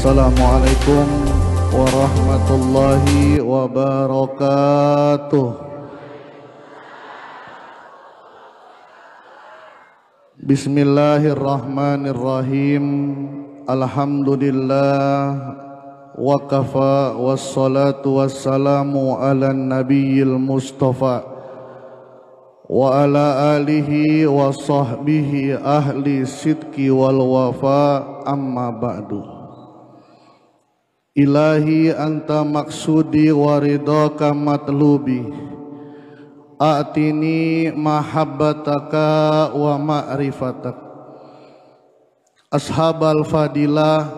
Assalamualaikum warahmatullahi wabarakatuh. Bismillahirrahmanirrahim. Alhamdulillah wa kafa wassalatu wassalamu ala nabiyil mustafa wa ala alihi wa sahbihi ahli sidqi wal wafa, amma ba'du. Ilahi anta maksudi wa ridhaka matlubi, a'tini mahabbataka wa ma'rifatak. Ashabal fadilah,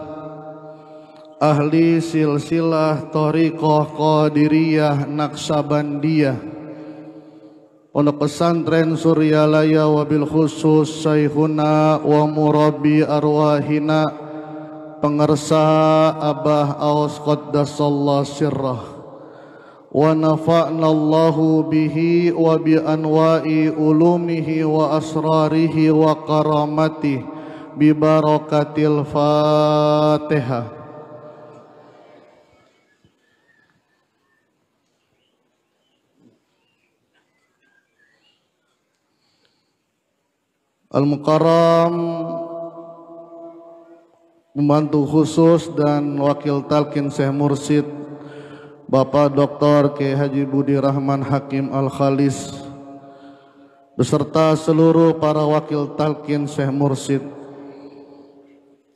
ahli silsilah thariqah qadiriyah naksabandiyah, pondok pesantren Suryalaya, wabil khusus Syekhuna wa murabbi arwahina, pengersa Abah Aus Qaddasallahu sirrah, wa nafa'nallahu bihi wa bi anwa'i ulumihi wa asrarihi wa karamatihi bi barakatil Fatihah. Al-Mukarram pembantu khusus dan wakil talqin Syekh Mursyid Bapak Dr. Kiai Haji Budi Rahman Hakim Al-Khalis beserta seluruh para wakil talqin Syekh Mursyid,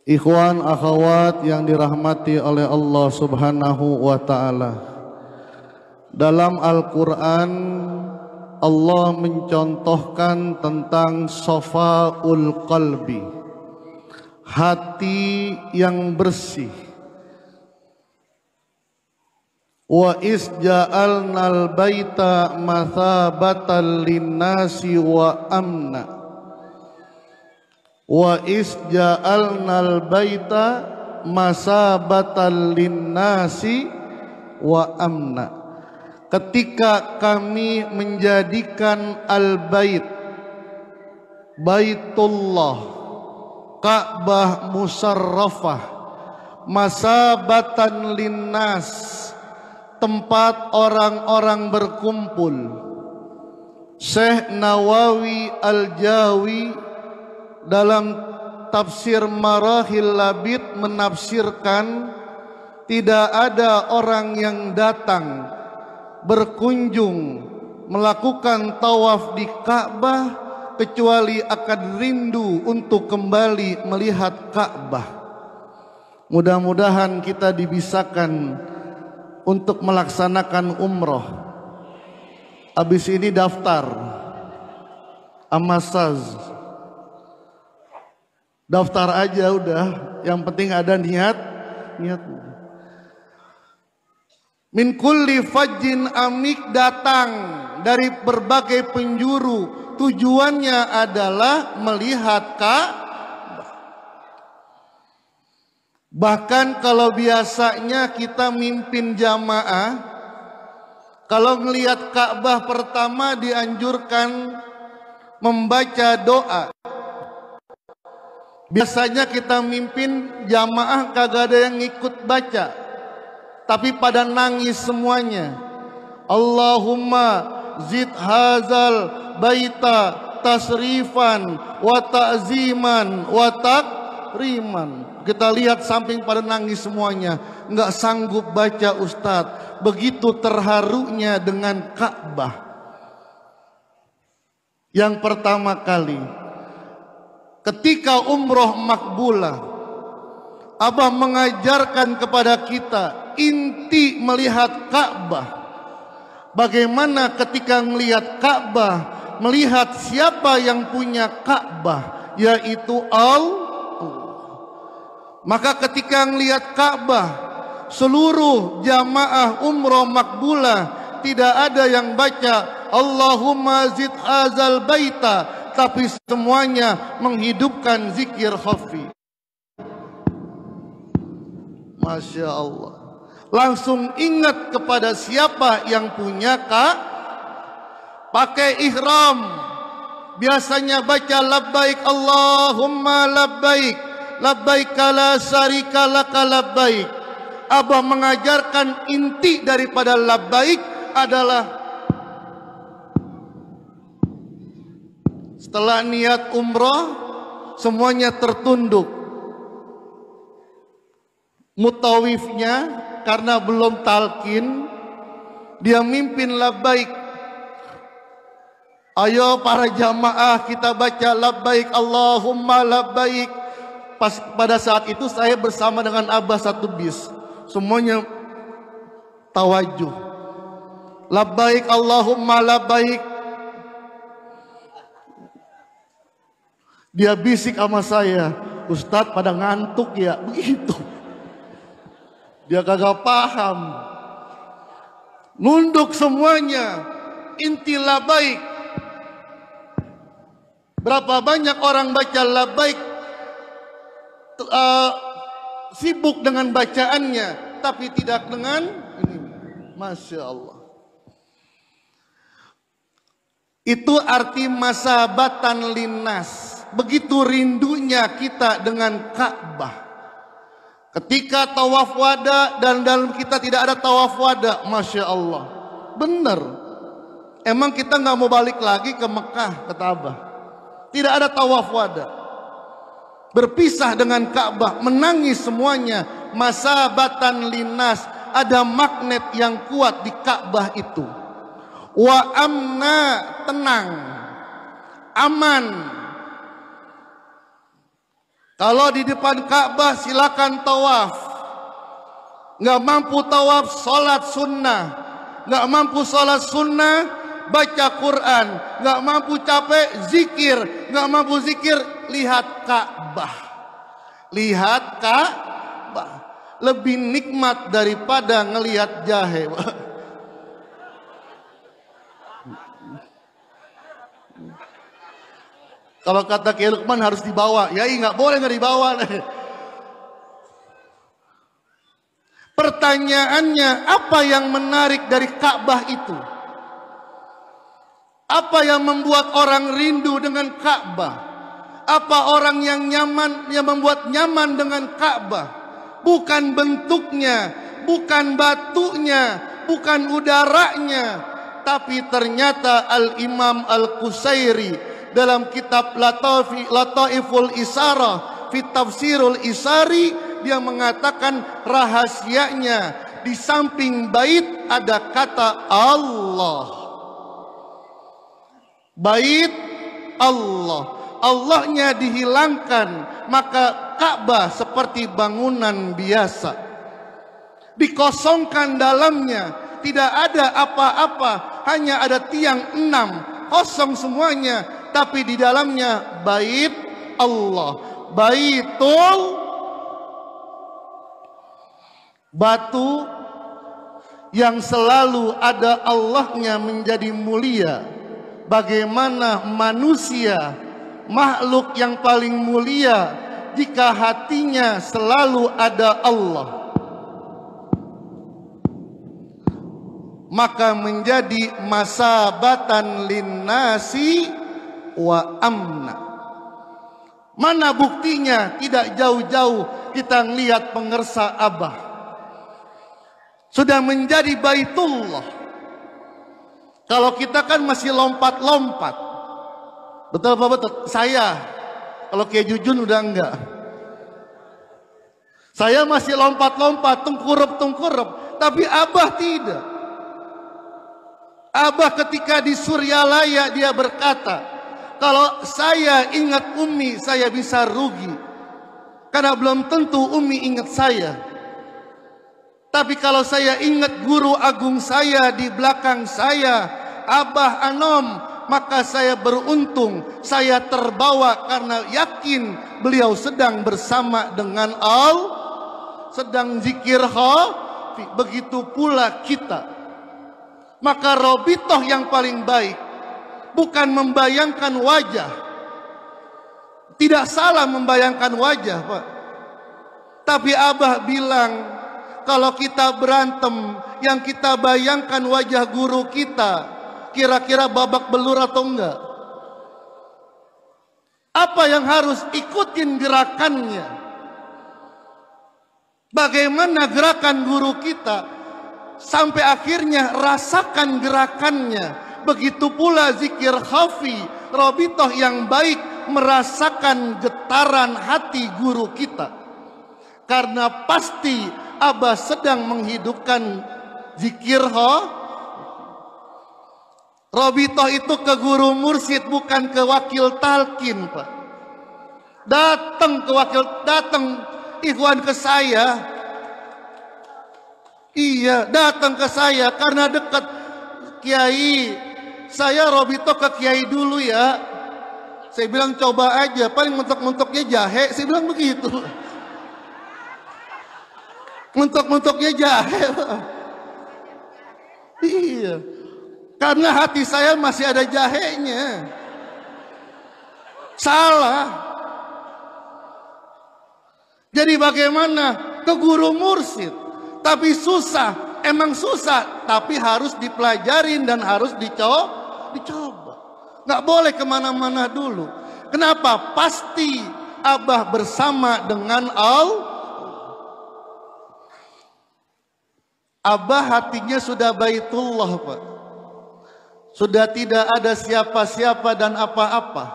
ikhwan akhwat yang dirahmati oleh Allah Subhanahu wa taala. Dalam Al-Qur'an Allah mencontohkan tentang safaul qalbi, hati yang bersih. Wa isja'alnal baita mathabatan linnasi wa amna. Wa isja'alnal baita masabatan linnasi wa amna. Ketika kami menjadikan al-bait, Baitullah, Ka'bah musarrafah, masabatan linnas, tempat orang-orang berkumpul. Syekh Nawawi Al-Jawi dalam tafsir Marahil Labid menafsirkan, tidak ada orang yang datang berkunjung melakukan tawaf di Ka'bah kecuali akan rindu untuk kembali melihat Ka'bah. Mudah-mudahan kita dibisakan untuk melaksanakan umroh. Habis ini daftar Amasaz, daftar aja udah, yang penting ada niat. Min kulli fajjin amik, datang dari berbagai penjuru, tujuannya adalah melihat Ka'bah. Bahkan kalau biasanya kita mimpin jamaah, kalau melihat Ka'bah pertama dianjurkan membaca doa. Biasanya kita mimpin jamaah kagak ada yang ikut baca, tapi pada nangis semuanya. Allahumma zid hazal baita tasrifan wa ta'ziman wa takriman. Kita lihat samping pada nangis semuanya, enggak sanggup baca Ustadz. Begitu terharunya dengan Ka'bah. Yang pertama kali ketika umroh makbulah, Abah mengajarkan kepada kita inti melihat Ka'bah. Bagaimana ketika melihat Ka'bah, melihat siapa yang punya Ka'bah, yaitu Allah. Maka ketika melihat Ka'bah, seluruh jamaah umroh makbulah tidak ada yang baca Allahumma zid hazal baita, tapi semuanya menghidupkan zikir khafi. Masya Allah. Langsung ingat kepada siapa yang punya pakai ihram. Biasanya baca labbaik Allahumma labbaik, labbaik la syarika laka labbaik. Abah mengajarkan inti daripada labbaik adalah setelah niat umrah semuanya tertunduk. Mutawifnya karena belum talqin, dia mimpin labbaik. Ayo para jamaah kita baca labbaik Allahumma labbaik. Pada saat itu saya bersama dengan Abah satu bis. Semuanya tawajuh. Labbaik Allahumma labbaik. Dia bisik sama saya, Ustadz pada ngantuk ya, begitu. Dia kagak paham. Nunduk semuanya. Inti labbaik. Berapa banyak orang baca labbaik sibuk dengan bacaannya, tapi tidak dengan ini. Masya Allah. Itu arti masabatan linnas. Begitu rindunya kita dengan Ka'bah. Ketika tawaf wada dan dalam kita tidak ada tawaf wada, Masya Allah. Benar. Emang kita nggak mau balik lagi ke Mekah, kata Abah. Tidak ada tawaf wada. Berpisah dengan Ka'bah, menangis semuanya. Masabatan linnas. Ada magnet yang kuat di Ka'bah itu. Wa amna, tenang, aman. Kalau di depan Ka'bah silakan tawaf. Nggak mampu tawaf, sholat sunnah. Nggak mampu sholat sunnah, baca Quran. Nggak mampu capek, zikir. Nggak mampu zikir, lihat Ka'bah. Lihat Ka'bah. Lebih nikmat daripada ngelihat jahe. Kalau kata Kiai Lukman harus dibawa, ya nggak boleh nggak dibawa. Pertanyaannya, apa yang menarik dari Ka'bah itu? Apa yang membuat orang rindu dengan Ka'bah? Apa orang yang nyaman, yang membuat nyaman dengan Ka'bah? Bukan bentuknya, bukan batunya, bukan udaranya, tapi ternyata Al-Imam Al-Qusairi dalam kitab Lataiful Isarah fi Tafsirul Isari, dia mengatakan rahasianya di samping bait ada kata Allah. Bait Allah, Allahnya dihilangkan, maka Ka'bah seperti bangunan biasa, dikosongkan dalamnya, tidak ada apa-apa, hanya ada tiang 6, kosong semuanya. Tapi di dalamnya bait Allah, baitul, batu yang selalu ada Allahnya menjadi mulia. Bagaimana manusia, makhluk yang paling mulia, jika hatinya selalu ada Allah, maka menjadi masabatan linnasi wa amna. Mana buktinya? Tidak jauh-jauh kita melihat pengersa Abah sudah menjadi baitullah. Kalau kita kan masih lompat-lompat. Betul apa betul? Saya, kalau Kiai Jujun udah enggak. Saya masih lompat-lompat, tengkurup-tengkurup, tapi Abah tidak. Abah ketika di Suryalaya dia berkata, kalau saya ingat Umi, saya bisa rugi. Karena belum tentu Umi ingat saya. Tapi kalau saya ingat guru agung saya di belakang saya, Abah Anom, maka saya beruntung. Saya terbawa karena yakin beliau sedang bersama dengan Allah, sedang zikir khafi. Begitu pula kita. Maka robitoh yang paling baik bukan membayangkan wajah. Tidak salah membayangkan wajah, Pak. Tapi Abah bilang, kalau kita berantem, yang kita bayangkan wajah guru kita, kira-kira babak belur atau enggak? Apa yang harus ikutin gerakannya? Bagaimana gerakan guru kita sampai akhirnya rasakan gerakannya. Begitu pula zikir khafi, Rabithah yang baik merasakan getaran hati guru kita. Karena pasti Abah sedang menghidupkan zikir Rabithah itu ke guru mursyid, bukan ke wakil talqin, Pak. Datang ikhwan ke saya. Iya, datang ke saya karena dekat. Kiai, saya Rabithah ke Kiai dulu ya. Saya bilang coba aja, paling mentok-mentoknya jahe. Saya bilang begitu. Mentok-mentoknya jahe. Iya, karena hati saya masih ada jahenya. Salah. Jadi bagaimana ke guru mursyid? Tapi susah, emang susah, tapi harus dipelajarin dan harus dicoba. Nggak boleh kemana-mana dulu. Kenapa? Pasti Abah bersama dengan Allah. Abah hatinya sudah baitullah, Pak. Sudah tidak ada siapa-siapa dan apa-apa.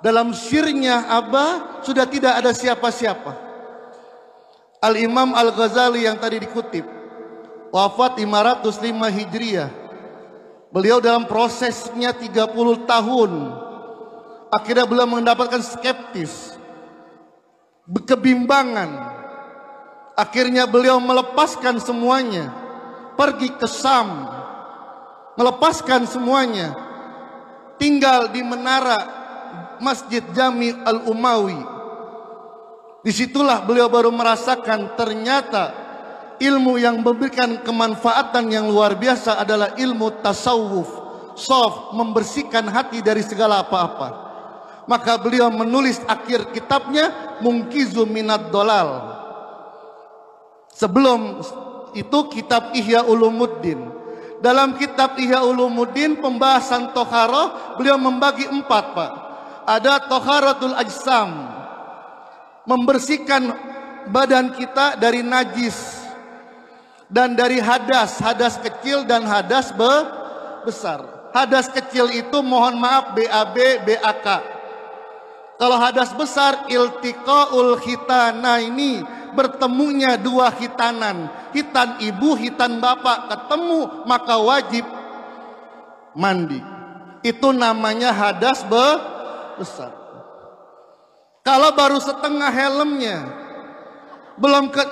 Dalam syirnya Abah sudah tidak ada siapa-siapa. Al-Imam Al-Ghazali yang tadi dikutip, wafat 505 Hijriah. Beliau dalam prosesnya 30 tahun. Akhirnya beliau mendapatkan skeptis, kebimbangan. Akhirnya beliau melepaskan semuanya, pergi ke Sam, melepaskan semuanya, tinggal di menara Masjid Jami Al-Umawi. Disitulah beliau baru merasakan ternyata ilmu yang memberikan kemanfaatan yang luar biasa adalah ilmu tasawuf, soft, membersihkan hati dari segala apa-apa. Maka beliau menulis akhir kitabnya Munqizu Minad Dolal. Sebelum itu kitab Ihya Ulumuddin. Dalam kitab Ihya Ulumuddin pembahasan toharoh beliau membagi 4, Pak. Ada toharatul ajsam, membersihkan badan kita dari najis dan dari hadas kecil dan hadas besar. Hadas kecil itu mohon maaf BAB, BAK. Kalau hadas besar iltiqaul khitana, ini bertemunya dua khitanan, khitan ibu, khitan bapak ketemu, maka wajib mandi. Itu namanya hadas besar. Kalau baru setengah helmnya,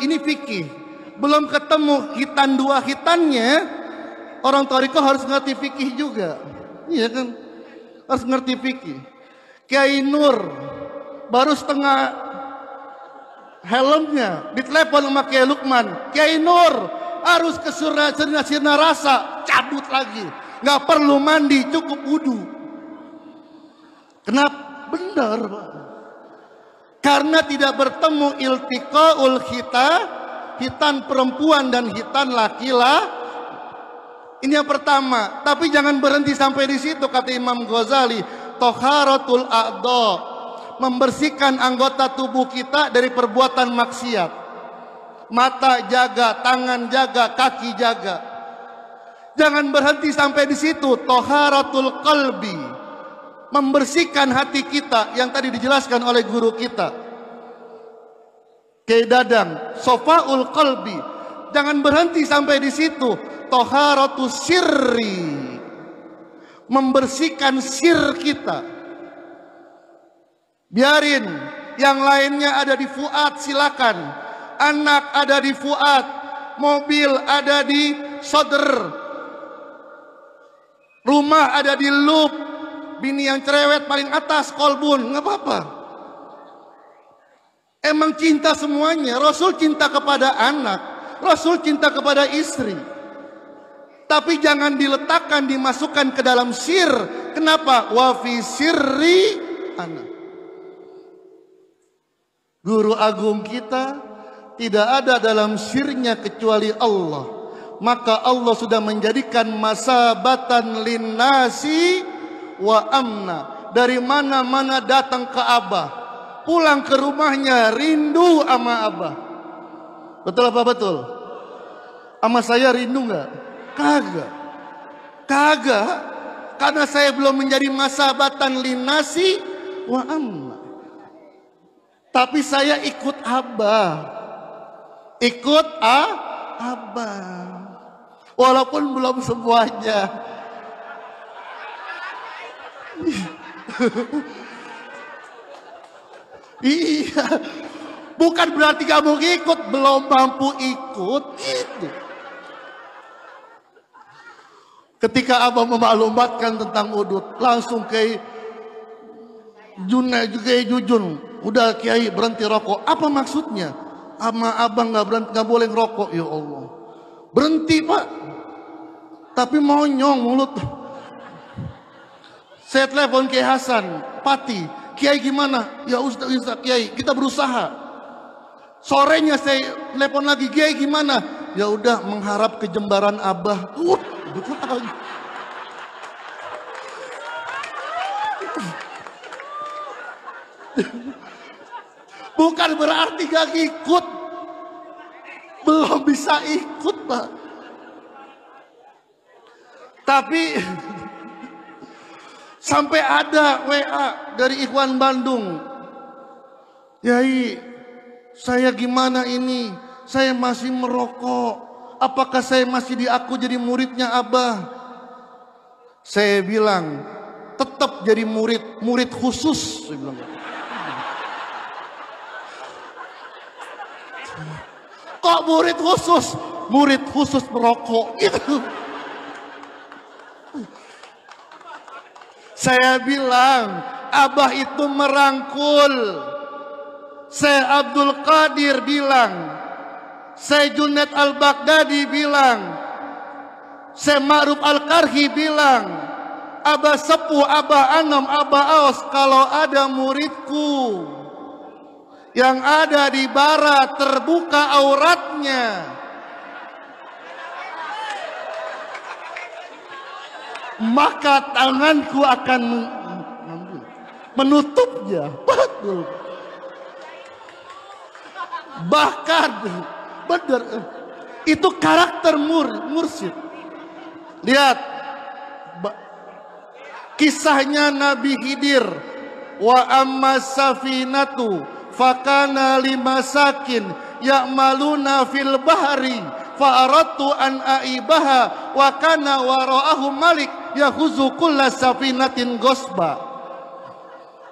ini fikih, belum ketemu khitan dua khitannya, orang thariqah harus ngerti fikih juga. Iya kan? Harus ngerti fikih. Kiai Nur baru setengah helmnya ditelepon sama Kiai Lukman, Kiai Nur harus ke sirna rasa, cabut lagi, nggak perlu mandi, cukup wudu. Kenapa? Benar, Pak. Karena tidak bertemu iltiqaul khitan perempuan dan khitan laki-laki. Ini yang pertama. Tapi jangan berhenti sampai di situ, kata Imam Ghazali. Toharatul a'dha, membersihkan anggota tubuh kita dari perbuatan maksiat. Mata jaga, tangan jaga, kaki jaga. Jangan berhenti sampai di situ. Toharatul qalbi, membersihkan hati kita yang tadi dijelaskan oleh guru kita Kiai Dadang, sofaul qalbi. Jangan berhenti sampai di situ. Toharatus sirri, membersihkan sir kita. Biarin yang lainnya ada di fuad, silakan. Anak ada di fuad, mobil ada di sodr, rumah ada di lub, bini yang cerewet paling atas kolbun, nggak apa-apa. Emang cinta semuanya. Rasul cinta kepada anak, Rasul cinta kepada istri. Tapi jangan diletakkan, dimasukkan ke dalam sir. Kenapa? Wa fi sirri anak. Guru agung kita tidak ada dalam sirnya kecuali Allah. Maka Allah sudah menjadikan masabatan linnasi wa amna. Dari mana-mana datang ke Abah, pulang ke rumahnya rindu sama Abah. Betul apa betul? Sama saya rindu nggak? Kagak. Kagak. Karena saya belum menjadi masabatan linasi wa amma. Tapi saya ikut Abah. Ikut Abah. Walaupun belum semuanya. Iya. Bukan berarti kamu ikut, belum mampu ikut. Itu. Ketika Abah memaklumatkan tentang udut, langsung ke Jujun, udah Kiai berhenti rokok. Apa maksudnya? Sama Abang nggak boleh ngerokok, ya Allah. Berhenti Pak. Tapi monyong mulut. Saya telepon Kiai Hasan, Pati, Kiai gimana? Ya Ustaz Kiai, kita berusaha. Sorenya saya telepon lagi, Kiai gimana? Ya udah mengharap kejembaran Abah. Bukan berarti gak ikut. Belum bisa ikut Pak. Tapi sampai ada WA dari Ikhwan Bandung. Yai, saya gimana ini? Saya masih merokok. Apakah saya masih diaku jadi muridnya Abah? Saya bilang, tetap jadi murid khusus. Saya bilang, kok murid khusus? Murid khusus merokok. Itu. Saya bilang, Abah itu merangkul. Saya Abdul Qadir bilang, saya Junaid Al-Baghdadi bilang, saya Ma'ruf Al-Karhi bilang, Abah Sepuh, Abah Anom, Abah Aos, kalau ada muridku yang ada di barat terbuka auratnya, maka tanganku akan menutupnya. Betul. Bahkan benar, itu karakter mursyid. Lihat kisahnya Nabi Khidir. Wa amma safinatu fakana limasakin ya'maluna fil bahri fa aradtu an aibaha wa kana wara'ahu malik yahuzu kulla safinatin gosba.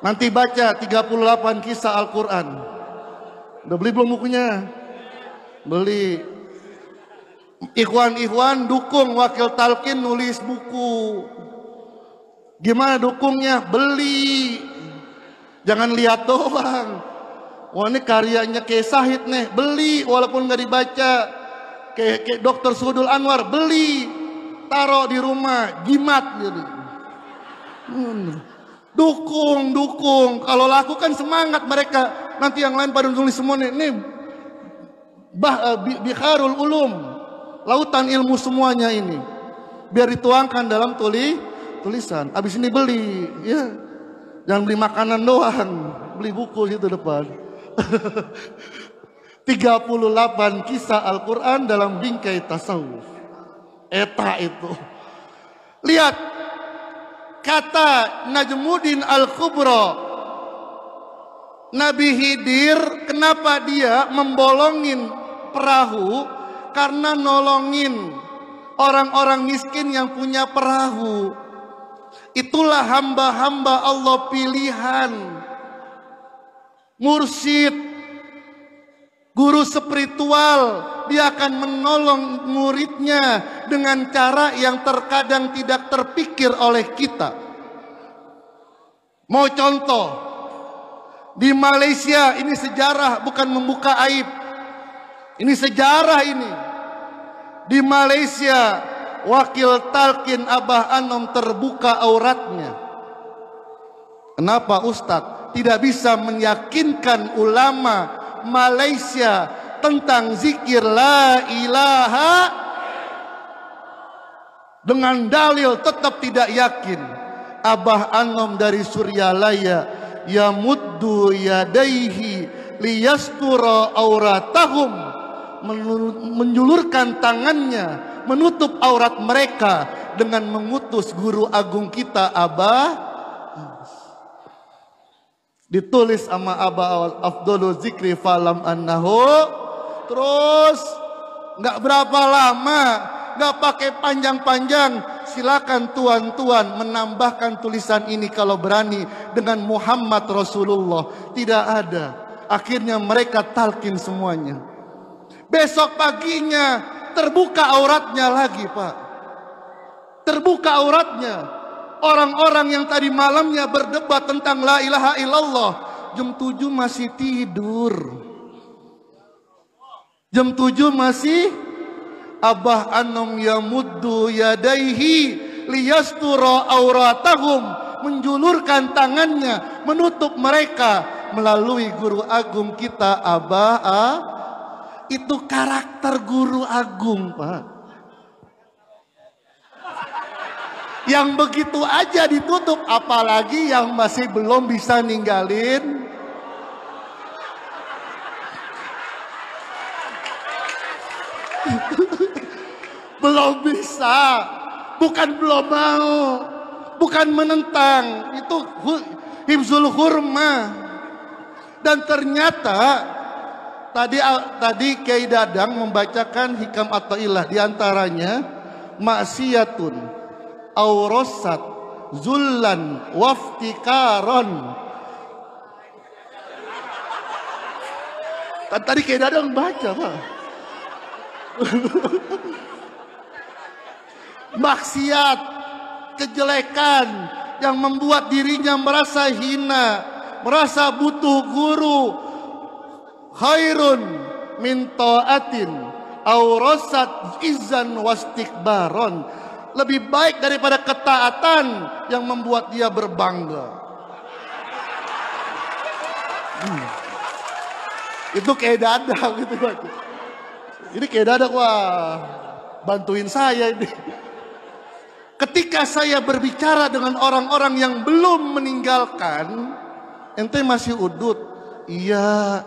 Nanti baca 38 kisah Al-Quran. Udah beli belum bukunya? Beli. Ikhwan dukung Wakil Talqin nulis buku. Gimana dukungnya? Beli. Jangan lihat doang. Wah ini karyanya kayak Sahid nih. Beli walaupun nggak dibaca. Kayak Dr. Sudul Anwar. Beli. Taruh di rumah. Jimat jadi. Dukung. Kalau lakukan semangat mereka. Nanti yang lain pada nulis semua nih. Ini Bikharul Ulum. Lautan ilmu semuanya ini. Biar dituangkan dalam tulisan. Abis ini beli. Ya. Jangan beli makanan doang. Beli buku situ depan. 38 kisah Al-Quran dalam bingkai tasawuf. Eta itu. Lihat. Kata Najmuddin Al-Kubra, Nabi Khidir kenapa dia membolongin perahu? Karena nolongin orang-orang miskin yang punya perahu. Itulah hamba-hamba Allah pilihan. Mursyid, guru spiritual, dia akan menolong muridnya dengan cara yang terkadang tidak terpikir oleh kita. Mau contoh, di Malaysia ini sejarah bukan membuka aib. Ini sejarah ini. Di Malaysia Wakil Talqin Abah Anom terbuka auratnya. Kenapa Ustadz tidak bisa meyakinkan ulama Malaysia tentang zikir la ilaha dengan dalil tetap tidak yakin? Abah Anom dari Suryalaya, yamuddu yadaihi liyastura auratahum menjulurkan tangannya menutup aurat mereka dengan mengutus guru agung kita Abah. Ditulis sama Abah Afdolul Zikri falam annahu. Terus nggak berapa lama, nggak pakai panjang-panjang, silakan tuan-tuan menambahkan tulisan ini kalau berani dengan Muhammad Rasulullah. Tidak ada. Akhirnya mereka talkin semuanya. Besok paginya terbuka auratnya lagi, Pak. Terbuka auratnya. Orang-orang yang tadi malamnya berdebat tentang la ilaha illallah, jam 7 masih tidur. Jam 7 masih Abah anom yamuddu yadaihi liyastura auratahum, menjulurkan tangannya menutup mereka melalui guru agung kita Abah. Itu karakter guru agung, Pak. Yang begitu aja ditutup, apalagi yang masih belum bisa ninggalin. Belum bisa, bukan belum mau, bukan menentang, itu hifzul hurma. Dan ternyata tadi Kiai Dadang membacakan hikam Athaillah, diantaranya maksiatun aurosat zullan waftikaron. Tadi Kiai Dadang baca, Pak. Maksiat, kejelekan yang membuat dirinya merasa hina, merasa butuh guru. Khairun min ta'atin aurasat izzan wastikbaron, lebih baik daripada ketaatan yang membuat dia berbangga. Itu kayak dadah gitu. Ini kayak dadah, wah bantuin saya ini. Ketika saya berbicara dengan orang-orang yang belum meninggalkan, ente masih udut. Iya,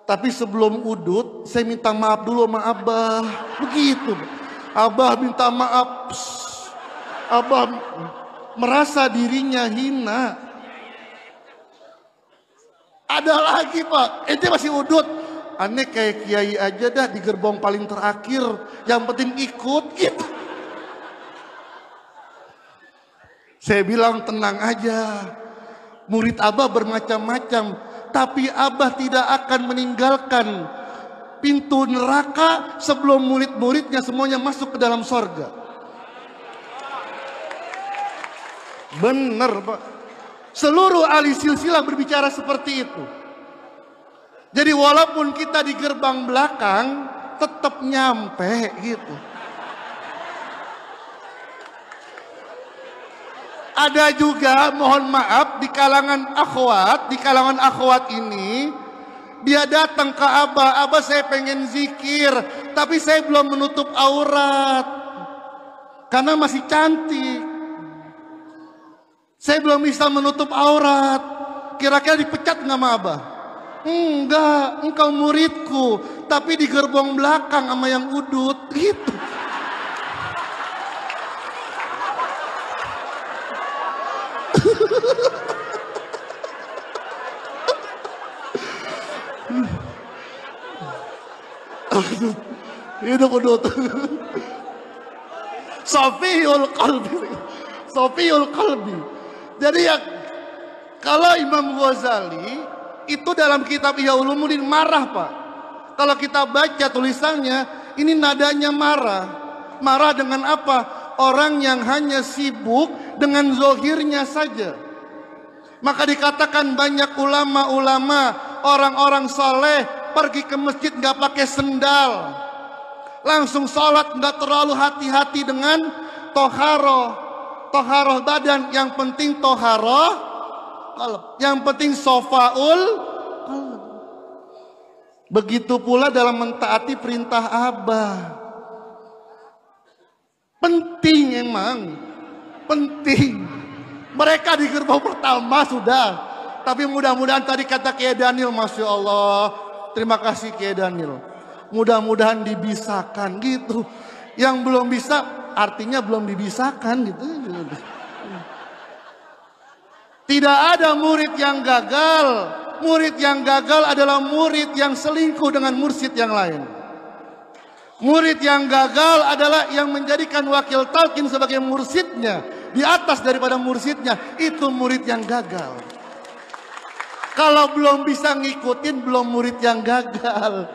tapi sebelum udut saya minta maaf dulu sama Abah. Begitu. Abah minta maaf. Abah merasa dirinya hina. Ada lagi, Pak, ente masih udut. Aneh kayak kiai aja dah, di gerbong paling terakhir, yang penting ikut gitu. Saya bilang tenang aja, murid Abah bermacam-macam, tapi Abah tidak akan meninggalkan pintu neraka sebelum murid-muridnya semuanya masuk ke dalam sorga. Benar, Pak. Seluruh ahli silsilah berbicara seperti itu. Jadi walaupun kita di gerbang belakang, tetap nyampe gitu. Ada juga, mohon maaf, di kalangan akhwat ini, dia datang ke Abah, Abah saya pengen zikir, tapi saya belum menutup aurat, karena masih cantik. Saya belum bisa menutup aurat, kira-kira dipecat nggak sama Abah? Enggak, engkau muridku, tapi di gerbong belakang sama yang udut, gitu. Hidup udut. Sofiyul qalbi. Jadi ya, kalau Imam Ghazali itu dalam kitab Ihya Ulumuddin marah, Pak. Kalau kita baca tulisannya, ini nadanya marah. Marah dengan apa? Orang yang hanya sibuk dengan zohirnya saja. Maka dikatakan banyak ulama-ulama, orang-orang soleh pergi ke masjid nggak pakai sendal, langsung sholat, nggak terlalu hati-hati dengan toharoh badan. Yang penting toharoh qalb, yang penting sofaul qalb. Begitu pula dalam mentaati perintah Abah. Penting, emang penting. Mereka di gerbang pertama sudah, tapi mudah-mudahan tadi kata Kiai Daniel, Masya Allah, terima kasih Kiai Daniel, mudah-mudahan dibisakan gitu. Yang belum bisa artinya belum dibisakan gitu. Tidak ada murid yang gagal. Murid yang gagal adalah murid yang selingkuh dengan mursyid yang lain. Murid yang gagal adalah yang menjadikan wakil talqin sebagai mursyidnya di atas daripada mursyidnya. Itu murid yang gagal. Kalau belum bisa ngikutin, belum murid yang gagal.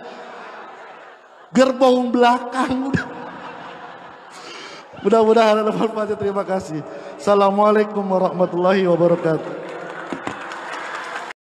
Gerbong belakang. Mudah-mudahan ada manfaatnya. Terima kasih. Assalamualaikum warahmatullahi wabarakatuh.